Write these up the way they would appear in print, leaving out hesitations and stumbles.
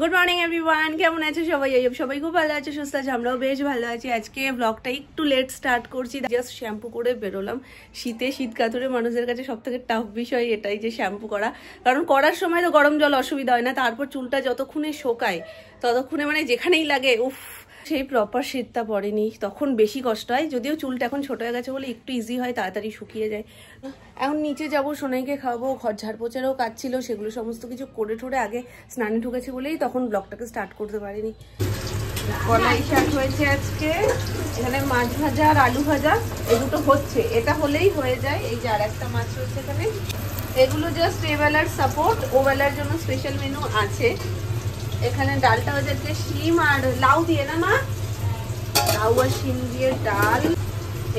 Good morning everyone, কেমন আছে সবাই? সবাই খুব ভালো আছে, সুস্থ আছে, আমরাও বেশ ভালো আছি। আজকে ব্লগটা একটু লেট স্টার্ট করছি, জাস্ট শ্যাম্পু করে বেরোলাম। শীত কাতুরে মানুষের কাছে সব থেকে টাফ বিষয় এটাই যে শ্যাম্পু করা, কারণ করার সময় তো গরম জল অসুবিধা হয় না, তারপর চুলটা যতক্ষণে শোকায় ততক্ষণে মানে যেখানেই লাগে উফ, সেই প্রপার শীতটা পড়েনি, তখন বেশি কষ্ট হয়। যদিও চুলটা এখন ছোট হয়ে গেছে বলে একটু ইজি হয়, তাড়াতাড়ি শুকিয়ে যায়। এখন নিচে যাব, সোনাইকে খাওয়াবো, ঘর ঝাড় পোছারও কাজ ছিল, সেগুলো সমস্ত কিছু করে ঠোরে আগে স্নানে ঢুকেছি বলেই তখন ব্লগটাকে স্টার্ট করতে পারিনি। কলাই শাক হয়েছে আজকে, এখানে মাছ ভাজা আর আলু ভাজা, এই দুটো হচ্ছে, এটা হলেই হয়ে যায়। এই যে আর একটা মাছ রয়েছে এখানে, এগুলো জাস্ট এবেলার সাপোর্ট, ওবেলার জন্য স্পেশাল মেনু আছে। এখানে ডালটা হয়ে যাচ্ছে শিম আর লাউ দিয়ে, না মা? লাউ আর শিম দিয়ে ডাল।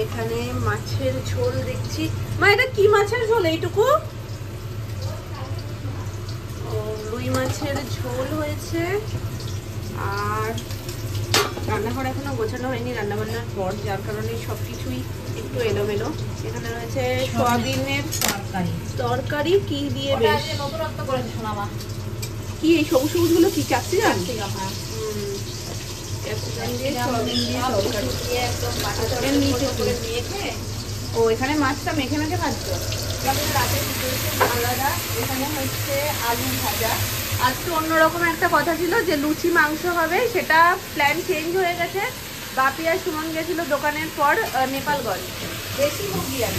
এখানে মাছের ঝোল দেখছি। মা এটা কি মাছের ঝোল এইটুকু? রুই মাছের ঝোল হয়েছে। আর রান্নাঘর এখনো গোছানো হয়নি রান্নাবান্নার পর, যার কারণে সবকিছুই একটু এলোমেলো। এখানে রয়েছে সয়াবিনের তরকারি, কি দিয়ে বেশ কি এই সবুজ সবুজ গুলো কি ক্যাপসিকাম? ও এখানে মাছটা মেখে মেখে ভাজছো আলাদা। এখানে হচ্ছে আলু ভাজা। আজকে অন্যরকম একটা কথা ছিল যে লুচি মাংস হবে, সেটা প্ল্যান চেঞ্জ হয়ে গেছে। বাপি আর সুমন গেছিল দোকানের পর নেপালগঞ্জ। দেশি মুরগি আর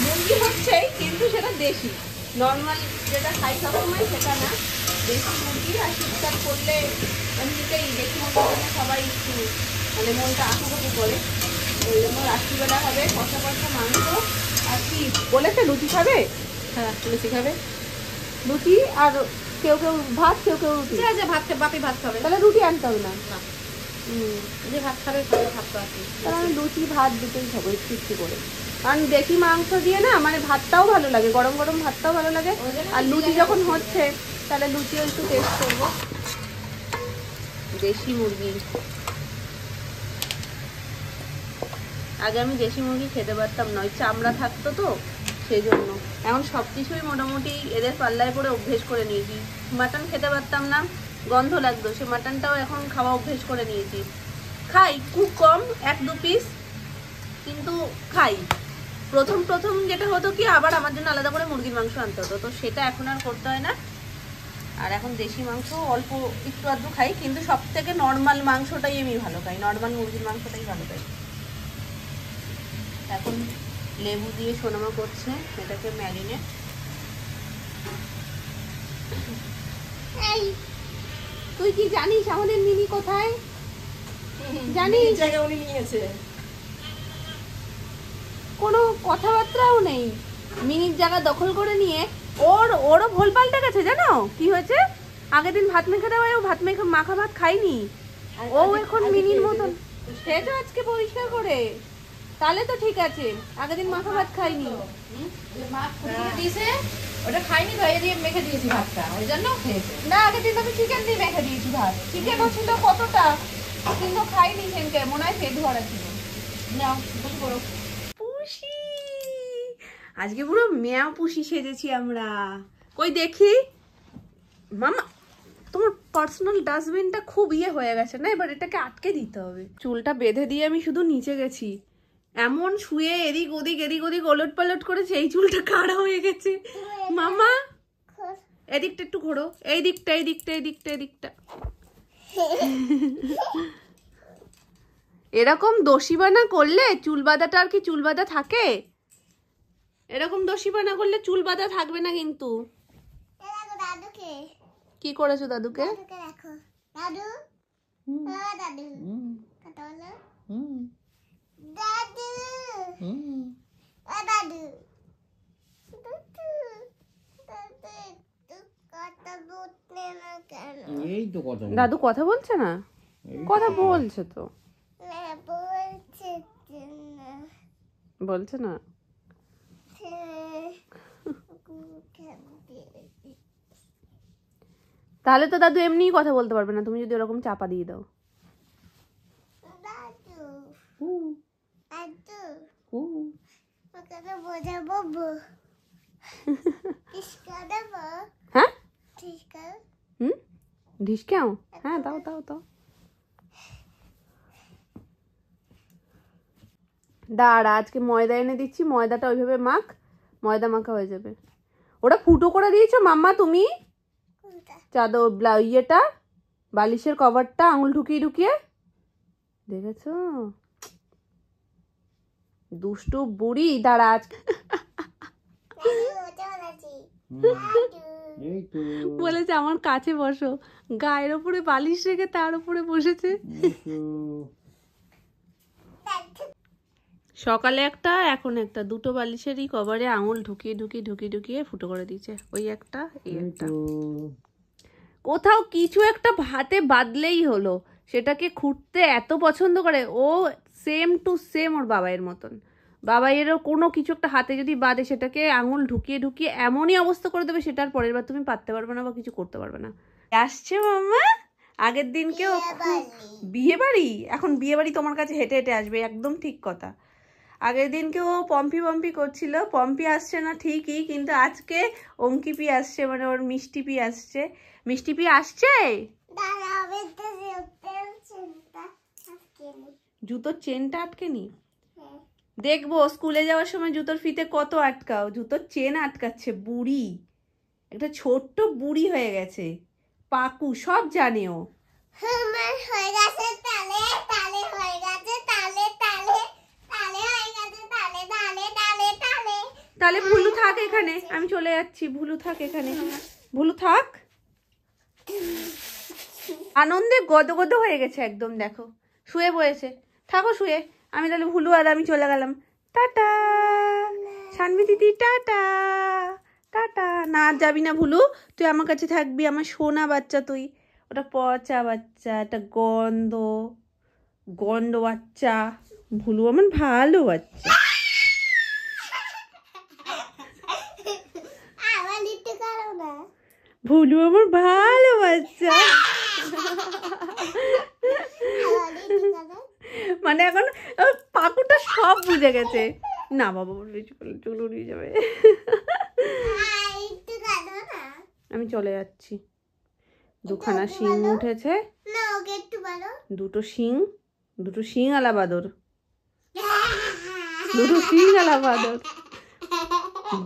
মুরগি হচ্ছেই, কিন্তু সেটা দেশি, নর্মাল যেটা খাই সবসময় সেটা না, দেশি মুরগি। আর শীতকাল করলে এমনিতেই দেশি মুরগি সবাই একটু মানে মনটা আঁকুপাকু করে, ওই জন্য রাত্রিবেলা হবে কষা কষা মাংস। আর কি বলেছে লুচি খাবে? হ্যাঁ লুচি খাবে, লুচি আর কেউ কেউ ভাত, কেউ কেউ রুটি। ভাত বাপি ভাত খাবে, তাহলে রুটি আনতে হবে না। যে ভাত খাবে ভাত খাবে, তাহলে আমি লুচি ভাত দুটোই খাবো একটু একটু করে। কারণ দেশি মাংস দিয়ে না মানে ভাতটাও ভালো লাগে, গরম গরম ভাতটাও ভালো লাগে। আর লুচি যখন হচ্ছে তাহলে লুচিও একটু টেস্ট করবো। দেশি মুরগি, আগে আমি দেশি মুরগি খেতে পারতাম না, ওই চামড়া থাকতো তো সেই জন্য। এখন সব কিছুই মোটামুটি এদের পাল্লায় পরে অভ্যেস করে নিয়েছি। মাটন খেতে পারতাম না, গন্ধ লাগতো, সে মাটনটাও এখন খাওয়া অভ্যেস করে নিয়েছি। খাই খুব কম, 1-2 পিস, কিন্তু খাই। প্রথম যেটা হতো কি, আবার আমার জন্য আলাদা করে মুরগির মাংস আনতে হতো, তো সেটা এখন আর করতে হয় না। আর এখন দেশি মাংস অল্প একটু আধটু খাই, কিন্তু সব থেকে নর্মাল মাংসটাই আমি ভালো খাই, নর্মাল মুরগির মাংসটাই ভালো খাই। এখন লেবু দিয়ে সোনামা করছে এটাকে ম্যারিনেট। তুই কি জানিস আমাদের মিনি কোথায়? জানিস জায়গা উনি নিয়েছে, কোনো কথাবার্তাও নেই, মিনির জায়গা দখল করে নিয়ে ওরও ভোল পাল্টে গেছে। জানো কি হয়েছে? আগের দিন ভাত মেখে দেওয়ায় ও ভাত মেখে মাখা ভাত খাইনি, ও এখন মিনির মতন খেয়েছো আজকে পরিষ্কার করে, তাহলে তো ঠিক আছে। আগের দিন মাখা ভাত খাইনি, ওটা খাইনি তো, এই দিয়ে মেখে দিয়েছি ভাতটা, ওই জন্য খেয়েছে। না আগের দিন আমি চিকেন দিয়ে মেখে দিয়েছি ভাত, চিকেনও ছিল কতটা, কিন্তু খাইনি সেনকে, মনে হয় পেট ভরা ছিল। নাও বসে পড়ো। পুষি, আজকে পুরো মেয়া পুষি সেজেছি আমরা। কই দেখি মামা, তোমার পার্সোনাল ডাস্টবিনটা খুব হয়ে গেছে না, এবার এটাকে আটকে দিতে হবে। চুলটা বেঁধে দিয়ে আমি শুধু নিচে গেছি, এমন শুয়ে এদিক ওদিক ওলট পালট করেছে, এই চুলটা কাড়া হয়ে গেছে। মামা এদিকটা একটু ঘোরো, এই দিকটা এরকম দোষীবানা করলে চুল বাঁধাটা আর কি চুল বাঁধা থাকে? এরকম দোষীবানা করলে চুল বাঁধা থাকবে না কিন্তু। কি করেছো দাদুকে? দাদু কথা বলছে না? কথা বলছে তো, বলছে না। তাহলে তো দাদু এমনিই কথা বলতে পারবে না, তুমি যদি ওরকম চাপা দিয়ে দাও। হ্যাঁ ঢিসকেও? হ্যাঁ দাও দাও দাও। দাঁড়া, আজকে ময়দা এনে দিচ্ছি, ময়দাটা ওইভাবে মাখ, ময়দা মাখা হয়ে যাবে। ওটা ফুটো করে দিয়েছো মাম্মা তুমি? চাদর ইয়েটা, বালিশের কভারটা আঙুল ঢুকিয়ে ঢুকিয়ে দেখেছো? দুষ্টু বুড়ি। দাঁড়া, আজকে বলেছে আমার কাছে বসো, গায়ের ওপরে বালিশ রেখে তার উপরে বসেছে। সকালে একটা, এখন একটা, দুটো বালিশেরই কভারে আঙুল ঢুকিয়ে ঢুকিয়ে ঢুকিয়ে ঢুকিয়ে ফুটো করে দিয়েছে। ওই একটা, এই একটা। কোথাও কিছু একটা হাতে বাঁধলেই হলো, সেটাকে খুঁটতে এত পছন্দ করে ও। সেম টু সেম ওর বাবাইয়ের মতন। বাবাইয়েরও কোনো কিছু একটা হাতে যদি বাঁধে, সেটাকে আঙুল ঢুকিয়ে ঢুকিয়ে এমনই অবস্থা করে দেবে, সেটার পরের বার তুমি পারতে পারবে না বা কিছু করতে পারবে না। আসছে মাম্মা, আগের দিনকে বিয়ে বাড়ি, এখন বিয়ে বাড়ি তোমার কাছে হেঁটে হেঁটে আসবে, একদম ঠিক কথা। আগের দিনকে ও পম্পি পম্পি করছিল, পম্পি আসছে না ঠিকই, কিন্তু আজকে অঙ্কিপি আসছে, মানে ওর মিষ্টিপি আসছে। মিষ্টিপি আসছে। জুতোর চেনটা আটকে নি, দেখবো স্কুলে যাওয়ার সময় জুতোর ফিতে কত আটকাও, জুতোর চেন আটকাচ্ছে। বুড়ি, একটা ছোট্ট বুড়ি হয়ে গেছে, পাকু, সব জানে ও। তাহলে ভুলু থাক এখানে, আমি চলে যাচ্ছি। ভুলু থাক এখানে, ভুলু থাক। আনন্দে গদগদ হয়ে গেছে একদম, দেখো শুয়ে বয়েছে। থাকো শুয়ে, আমি তাহলে ভুলু আর আমি চলে গেলাম। টাটা সানভি দিদি, টাটা টাটা। না যাবি না ভুলু, তুই আমার কাছে থাকবি, আমার সোনা বাচ্চা তুই। ওটা পচা বাচ্চা, একটা গন্ধ গন্ধ বাচ্চা। ভুলু আমার ভালো বাচ্চা। ভুলু আমার ভালো বাচ্চা। মানে এখন পাকুটা সব বুঝে গেছে। না বাবা, চুল উড়িয়ে যাবে। আমি চলে যাচ্ছি। দুখানা শিং উঠেছে, দুটো শিং, দুটো শিং আলা বাদর, দুটো শিং আলা বাদর।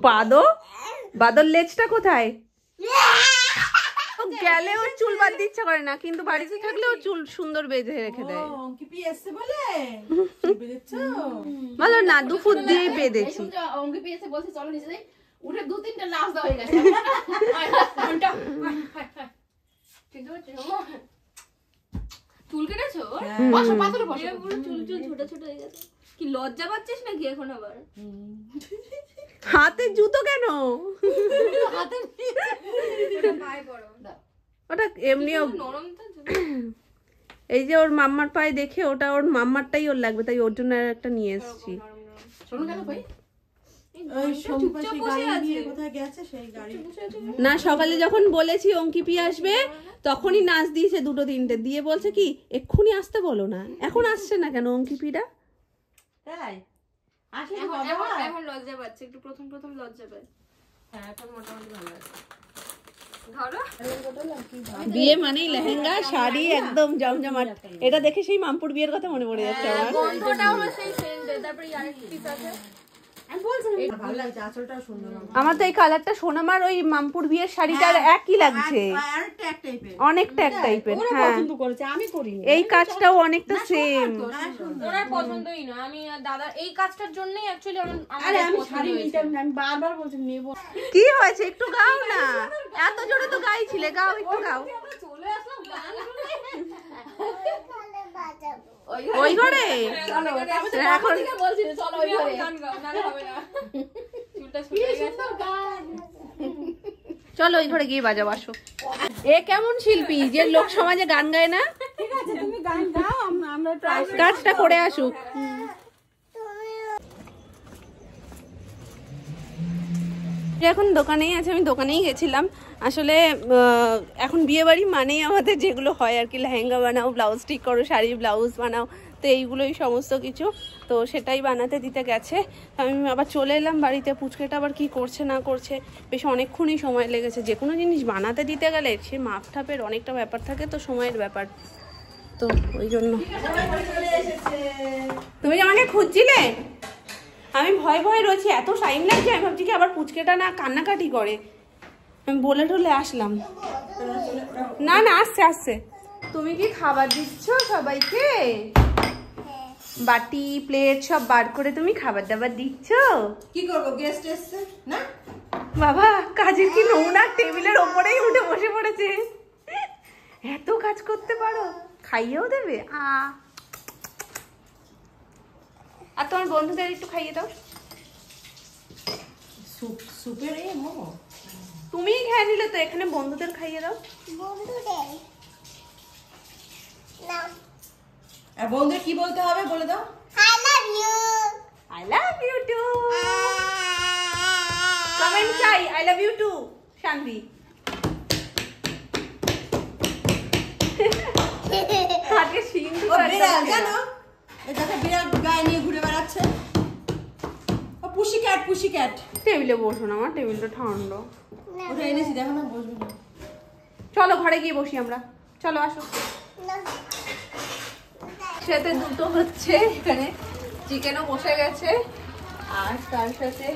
বাদর, বাদর লেজটা কোথায়? গেলে ওর চুল বাদ দিচ্ছে করে না, কিন্তু বাড়িতে থাকলে ও চুল সুন্দর বেঁধে রেখে দেয়। বলো না, 2 ফুট দিয়েই বেঁধেছি। চুল কেটেছো? চুল চুল ছোট ছোট হয়ে গেছে। কি লজ্জা পাচ্ছিস নাকি এখন আবার? হাতে জুতো কেন? ওটা এমনিও এই যে ওর মাম্মার পায়ে দেখে, ওটা ওর মাম্মারটাই ওর লাগবে, তাই ওর জন্য একটা নিয়ে এসেছি। না, সকালে যখন বলেছি অঙ্কিপি আসবে, তখনই নাচ দিয়েছে 2-3টে দিয়ে, বলছে কি এক্ষুনি আসতে বলো না। এখন আসছে না কেন অঙ্কিপিটা? এখন লজ্জা পাচ্ছে একটু, প্রথম প্রথম লজ্জা পায়। হ্যাঁ, এখন মোটামুটি ভালো আছে। বিয়ে মানেই লেহেঙ্গা শাড়ি, একদম জমজমাট। এটা দেখে সেই মামপুর বিয়ের কথা মনে পড়ে যাচ্ছে আমার। আমার তো এই কালারটা সোনামার ওই মামপুর বিয়ের শাড়িটার একই লাগছে, অনেকটা এক টাইপের। হ্যাঁ, এই কাজটাও অনেকটা সেম। ওনার পছন্দই না, আমি দাদার এই কাজটার জন্যই অ্যাকচুয়ালি আমি শাড়ি নিতে, আমি বারবার বলছি নেব। কি হয়েছে, একটু গাও না, এত জোরে তো গাইছিলে, গাও একটু গাও। চলে আসলাম গান শুনে। ওই ঘরে এখন বলছি চলো ওই ঘরে গান গাও, না হবে না। চুলটা ছুটে গেছে গান। চলো ওই ঘরে গিয়ে বাজাও, আসো। এ কেমন শিল্পী যে লোক সমাজে গান গায় না? ঠিক আছে, তুমি গান গাও, আমরা কাজটা করে আসুক। এখন দোকানেই আছে, আমি দোকানেই গেছিলাম। আসলে এখন বিয়ে বাড়ি মানেই আমাদের যেগুলো হয় আর কি, লেহেঙ্গা বানাও, ব্লাউজ ঠিক করো, শাড়ি ব্লাউজ বানাও, তো এইগুলোই সমস্ত কিছু। তো সেটাই বানাতে দিতে গেছে। আমি আবার চলে এলাম বাড়িতে। পুচকেটা আবার কি করছে না করছে, বেশ অনেকক্ষণই সময় লেগেছে। যে কোনো জিনিস বানাতে দিতে গেলে সে মাপ ঠাপের অনেকটা ব্যাপার থাকে, তো সময়ের ব্যাপার, তো ওই জন্য। তুমি আমাকে খুঁজছিলে, আমি ভয় ভয়ে রয়েছি, এত টাইম লাগছে। আমি ভাবছি কি আবার পুচকেটা না কান্নাকাটি করে, আমি বলে টলে আসলাম। না না, আসছে আসছে। তুমি কি খাবার দিচ্ছ সবাইকে? বাটি প্লেট সব বার করে তুমি খাবার দাবার দিচ্ছ? কি করবো, গেস্ট এসছে না। বাবা কাজের কি নোংরা, টেবিলের ওপরেই উঠে বসে পড়েছে। এত কাজ করতে পারো, খাইয়েও দেবে। আর তোমার বন্ধুদের একটু খাইয়ে দাও। সুপের এই মোমো তুমিই খেয়ে নিলে তো, এখানে বন্ধুদের খাইয়ে দাও। আর বন্ধুদের কি বলতে হবে বলে দাও। I love you too. Comment চাই, I love you too. শান্তি। আজকে সিন্ধু বিড়াল জানো, এটা বিড়াল গায়ে নিয়ে ঘুরে বেড়াচ্ছে। ও পুষি ক্যাট, পুষি ক্যাট। টেবিলে বসো না, আমার টেবিলটা ঠান্ডা। ওটা এনেছি, দেখো না, বসবে না। চলো ঘরে গিয়ে বসি আমরা, চলো আসো। সাথে দুটো হচ্ছে, এখানে চিকেনও বসে গেছে, আর তার সাথে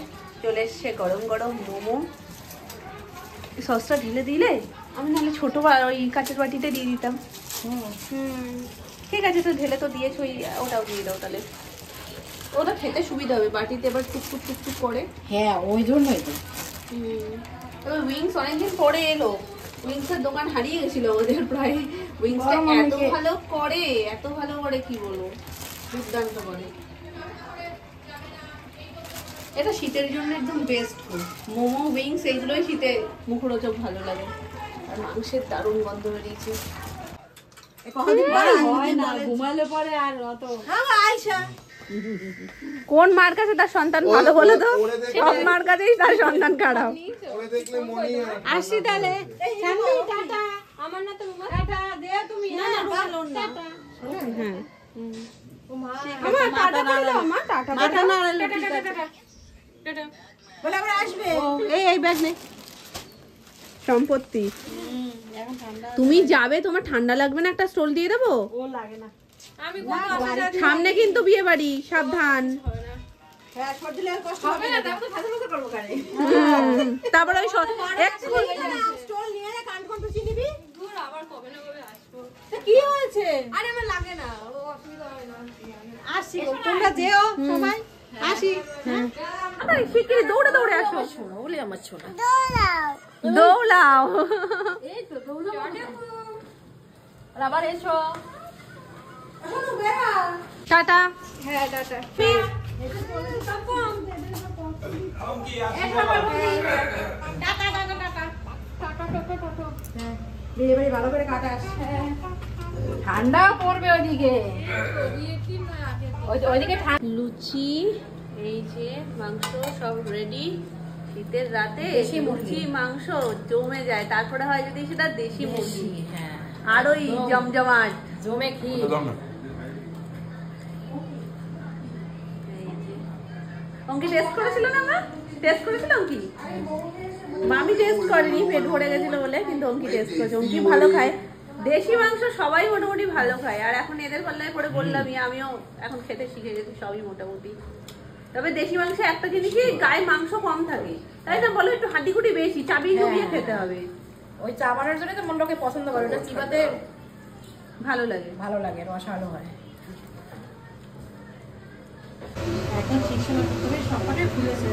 চলে এসছে গরম গরম মোমো। সসটা ঢেলে দিলে, আমি নাহলে ছোট ওই কাঁচের বাটিতে দিয়ে দিতাম। ঠিক আছে, তো ঢেলে তো দিয়েছো, ওটাও দিয়ে দাও তাহলে, ওটা খেতে সুবিধা হবে, বাটিতে এবার টুকটুক টুকটুক করে। হ্যাঁ, ওই জন্যই তো। তবে উইংস অনেকদিন পরে এলো, উইংসের দোকান হারিয়ে গেছিল আমাদের প্রায়। উইংসটা এত ভালো করে, এত ভালো করে কি বলবো, দুর্দান্ত করে। এটা শীতের জন্য একদম বেস্ট ফুড। মোমো, উইংস এইগুলোই শীতে মুখরোচক ভালো লাগে। আর মাংসের দারুণ গন্ধ বেরিয়েছে। ঘুমালে পরে আর অত। আয়শা, কোন মার কাছে তার সন্তান ভালো বলো তো? সব মার কাছেই তার সন্তান খারাপ। আসি তাহলে। টাটা। আমার না তো টাটা দে তুমি। না না ভালো না। হ্যাঁ, আমার টাটা করে দাও মা, টাটা মাথা না টাটা। বলে আবার আসবে। এই ব্যাগ নেই। সম্পত্তি। তুমি যাবে, তোমার ঠান্ডা লাগবে না? একটা স্টোল দিয়ে দেবো। ও লাগে না। আমি কোন সামনে কিন্তু বিয়ে বাড়ি, সাবধান। হ্যাঁ, সর দিলে আর কষ্ট হবে না। তারপর তো ফাঁসা ফাঁসা করবো কারে। তারপরে ওই স্টোল নিয়ে না, কান কোন তো চিনিবি। দূর আবার কবে না কবে আসবো। কি হয়েছে? আরে আমার লাগে না, ও অসুবিধা হয় না। আসি, তোমরা যেও সবাই। আসি। শিগগিরই দৌড়ে দৌড়ে আসো। শোনো বলি আমার ছোট। দৌড়াও। এই তো দৌড়াও। আবার এসো। শোনো বেরা। টাটা। হ্যাঁ, টাটা। ভালো করে কাটাস। ঠান্ডা পড়বে ওইদিকে। ওইদিকে লুচি, এই যে মাংস সব রেডি। শীতের রাতে দেশি লুচি মাংস জমে যায়, তারপরে হয় যদি সেটা দেশি মুরগি, হ্যাঁ, আর ওই জমজমাট জমে কি। অঙ্কি টেস্ট করেছিল না? মা টেস্ট করেছিল অঙ্কি? মামি টেস্ট করেনি, পেট ভরে গেছিল বলে, কিন্তু অঙ্কি টেস্ট করেছে। অঙ্কি ভালো খায় দেশি মাংস, সবাই মোটামুটি ভালো খায়। আর এখন এদের পাল্লায় পরে বললামই, আমিও এখন খেতে শিখে গেছি সবই মোটামুটি। তবে দেশি মাংসে একটা জিনিসই, গায়ে মাংস কম থাকে, তাই না বলো? একটু হাঁটিকুটি বেশি, চাবিয়ে চুবিয়ে খেতে হবে। ওই চাবানোর জন্য তো মনটাকে পছন্দ করে, ওটা চিবাতে ভালো লাগে, ভালো লাগে, রসালো হয়। এখন শিশু সবকটাই খুলেছে।